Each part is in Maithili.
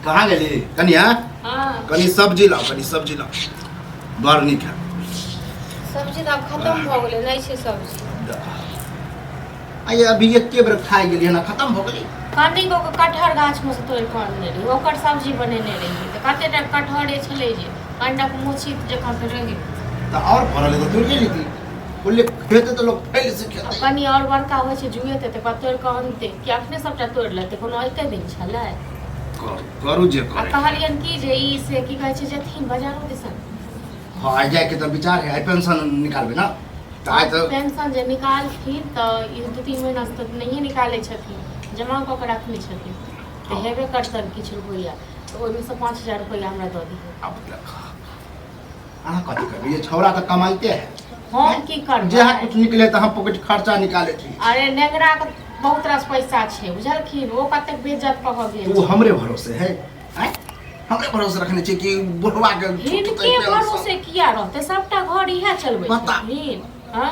कहाँ गेली कनिया? कनी सब्जी लाओ, कनी सब्जी लाओ। बड़ नीक है सब्जी तो अब खत्म हो गेलै, नहीं छै सब्जी। आइए अभी एके बेर खाए गेलिए ना, खत्म हो गेली। कनी गो के कटहर गाछ में से तोड़ के आनने रही, ओकर सब्जी बनेने रही। तो कते टा कटहरे छलै जे अंडा के मुछी जकां के रही। तो और भरल है तो तोड़ ले लीती। बोले खेते तो लोग फैल से खेते। कनी और बड़का होइ छै जुएते त तोड़ के आनते कि अपने सबटा तोड़ लेते, कोनो एके दिन छलै। करू जे करे। कहलियन की जे ई से की कहै छै जेथिन बाजारो दिसन। हां आ जाए के तो विचार है, पेंशन निकालबे ना। तो आज तो पेंशन जे निकालथिन त ई 2-3 महीना से तो नहीं निकालै छथिन, जमा क के रखने छथिन। तो हेबे करतन किछ रुपैया, तो ओइमे से 5000 रुपैया हमरा द दिहे। अब देखा अहाँ कथी करबे, ये छौरा तो कमाइते है। हम की करबै, जे कुछ निकले तो हम पॉकेट खर्चा निकाले छी। अरे नेगरा के बहुत रास पैसा छै बुझलखिन, ओ कतेक बेइज्जत कह गेल। वो हमरे भरोसे है, हैं? हमरे भरोसे रखने छी कि बुढ़वा के हिनके भरोसे किया रहते, सबटा घर इहे चलबै छथिन। हां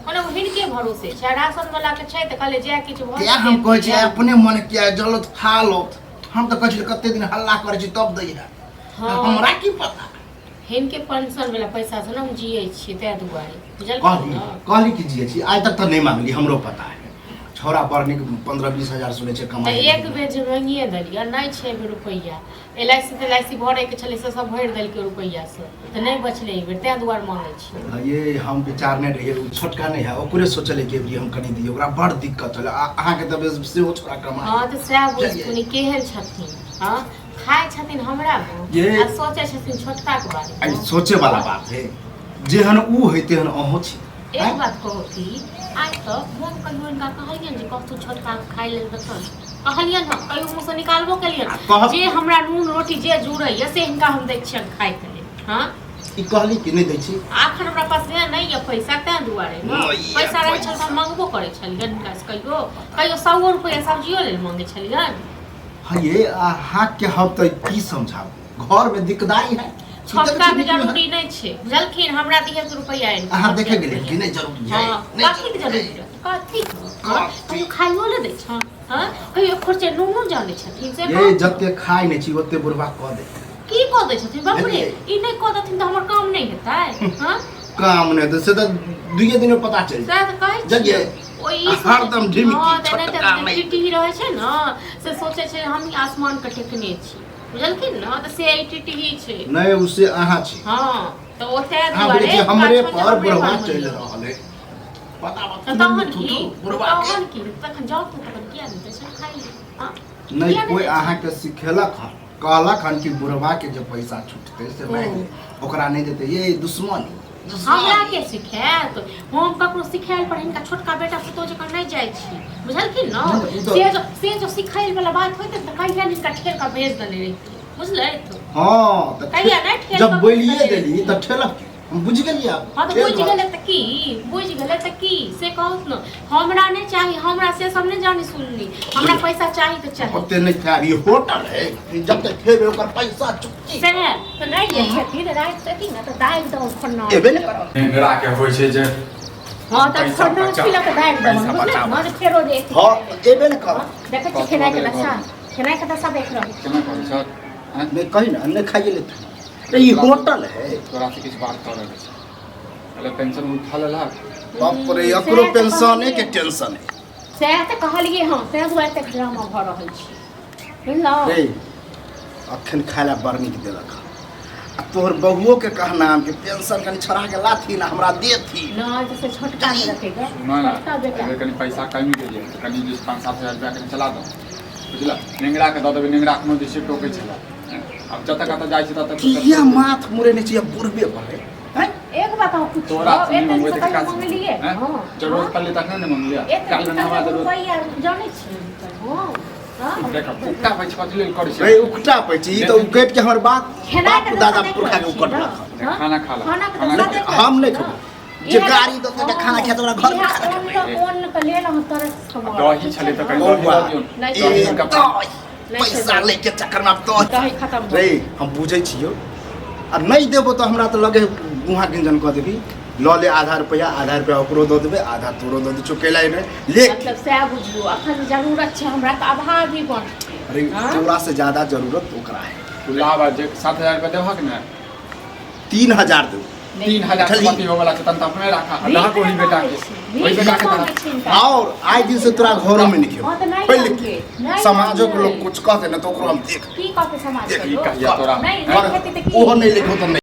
ओने हिनके भरोसे छै, राशन वाला के छै त कहले जे किछ भ क्या हम कहै छी अपने मन किया जलत खा लो। हम तो कहै छी कते दिन हल्ला करै छी तब दै है। हमरा की पता हिनके पेंशन वाला पैसा से हम जियै छी तै दुआरे बुझलखिन। कहली कि जियै छी, आज तक तो नहीं मांगली, हमरो पता है। छौरा बरनी 15-20 हजार सुनै छै कमाई। त एक बेर जे मांगिए देलियै, नहीं छै रुपैया। एलआईसी भरे के छलै से सब भरि देलकै रुपैया से, त नहीं बचलै ई बेर, तै दुआरे मांगै छी। ये हम विचार नहीं रहिए, छोटका नहीं है, ओकरे सोचले के हम कनी दिए, ओकरा बड़ दिक्कत होला। अहाँ के त सेहो छोरा कमाई। हां त सैह बुझकुनी केहन छथिन। हां खाए छथिन हमरा ये आ सोचे छथिन छोटका के बारे में। आई सोचे वाला बात है, जेहन ऊ है तेहन अहो छी। एक बात कहू कि आज तक हम कहियो इनका कहलियन जे कतौ छोटका खाइ लेल देतन, कहलियन हम कहियो मुंह से निकालबो केलियन जे हमरा नून रोटी जे जुड़ैया से हिनका हम दै छियन खाइ के लेल। हां ई कहली कि नहीं दै छी, आखन हमरा पास नहीं है पैसा, तै दुआरे न पैसा रहै छल त मांगबो करै छलियन हिनका से। कहियो 100 रुपया सब्जियो लेल मांगे छलियन। हाँ ये अहाँ के हम तो की समझाबू, घर में दिक्कदारी है। छोटका के जरूरी नहीं छै बुझलखिन, हमरा दिहे रुपया है। अहाँ देखे गेले कि नहीं जरूरी है। नहीं कथि के जरूरी है, कथि कहियो खाइयो ले दै छ। हां कहियो खर्चे नूनो जाने छथिन से ये जते खाइ नहीं छी ओते बुढ़वा कह दे। की कह दै छथिन बाप रे, ई नहीं कह दथिन त हमर काम नहीं हेतै। हां काम नहीं तो से तो 2 दिन में पता चल से त कहै छी जगिए हरदम ढिमकी छोटका नहीं टीटी रहे छै न, से सोचे छै हम ही आसमान के टेकने छी बुझलखिन न, त से टीटी ही छै नहीं उससे अहाँ छी। हां तो ओते दुआरे हमरे पर बुढ़वा चल रहल है। पता बात तहन की तखन जाओ तो तखन किया नहीं छै खाइ। हां नहीं कोई अहाँ के सिखेलक हन, कहलक हन कि बुढ़वा के जो पैसा छूटते से मांग ओकरा नहीं देते, ये दुश्मनी हमरा के सिखायत। हम ककरो सिखायल पर हिनका छोटका बेटा पुतो जकां नहीं जाय छी बुझलखिन न। से जो सिखायल वाला बात होते त कहिया हिनका ठेल का भेज देने रही बुझले। हां त कहिया नहीं ठेल जब बोलिए देली त ठेलक हम बुझ गेलिए। अब हां त बुझ गेले त की, बुझ गेले त की से कहत न। हमरा नहीं चाहिए, हमरा से सब नहीं जानी सुनली, हमरा पैसा चाहिए त चाहिए। ओते नहीं खाबी, होटल है जब तक खेबे ओकर पैसा चुक्की से त नहीं जे छथिन रात से न त दाइ दो खन्ना एबे नहीं करब। नेगरा के होय छै जे हां त खन्ना छिला त दाइ दो बुझले न, फेरो दे। हां एबे नहीं करब। देखे छी खेनाइ के दशा, खेनाइ के दशा देख रहो केना करै छ। मैं कहि ना नहीं खाइए ले तो ये होटल है। तोरा से किछ बात करे छै, अले पेंशन उठा लेला। बाप रे एकरो पेंशने के टेंशन है। से त कहलिए हां से दुआरे तक ड्रामा भ रहल छी बुझलो। रे अखन खाइला बरनी के देलक आ तोहर बहुओ के कहना हम के पेंशन कनी छड़ा के लाथी ना हमरा देथी ना, जैसे छोटका में रखेगा सुना ना, छोटका बेटा अगर कनी पैसा कमी के लिए तो कनी 5-7 हजार रुपया कनी चला दो बुझला। नेंगरा के द देबे, नेंगरा कोनो दिसे टोकै छला। अब जत कत जाय छै तत किया माथ मुरे ने छिया बुढ़बे भले हैं। एक बात हम पूछ तोरा से एते मंगवे से त का मांग लिए। हां जरूरत पड़ले तखन ने मांग लिया, काल में हमरा जरूरत रुपया जाने छी। हां हां देख उठा पैछ कथि लेल करै छै। रे उकटा पे छी त उ कट के हमर बाप खेनाइ के दादा दशा पुरखा के देख उकट रहल रख। छी। खाना खा ला, खाना के खाना दशा खा देख हम नहीं खाबो, जे गाड़ी दत के खाना खेत वाला घर में खाना कोन के लेल हम तरस खबर दही छले त कनी दही दियो। पैसा लेके चक्कर में तो दही खत्म रे हम बुझै छियो आ नहीं देबो तो हमरा तो लगे मुहा गिंजन क देबी। ल ले आधा रुपया ओकरो दऽ देबै, आधा तोरो दऽ दे चुकेला ने ले। मतलब से बुझियो अखन जरूरत छै हमरा त अभाव भी बन। अरे तोरा से ज्यादा जरूरत ओकरा है। तू लाभ जे 7,000 रुपया देबहक ने 3,000 दे। 3,000 चली। पति हो वाला छै तन त अपने राखा अल्लाह को ही बेटा के वही बेटा के तरह और आए दिन से तोरा घरों में निकल हाँ, तो नहीं पहले आएंगे, नहीं समाजों के आएंगे। लोग कुछ कहते ना तो ओकरो हम देख की कहते समाज देख, के ई लोग? कहिया तोरा नहीं, नहीं कहते तो की? ओहो नहीं लिखो तो नहीं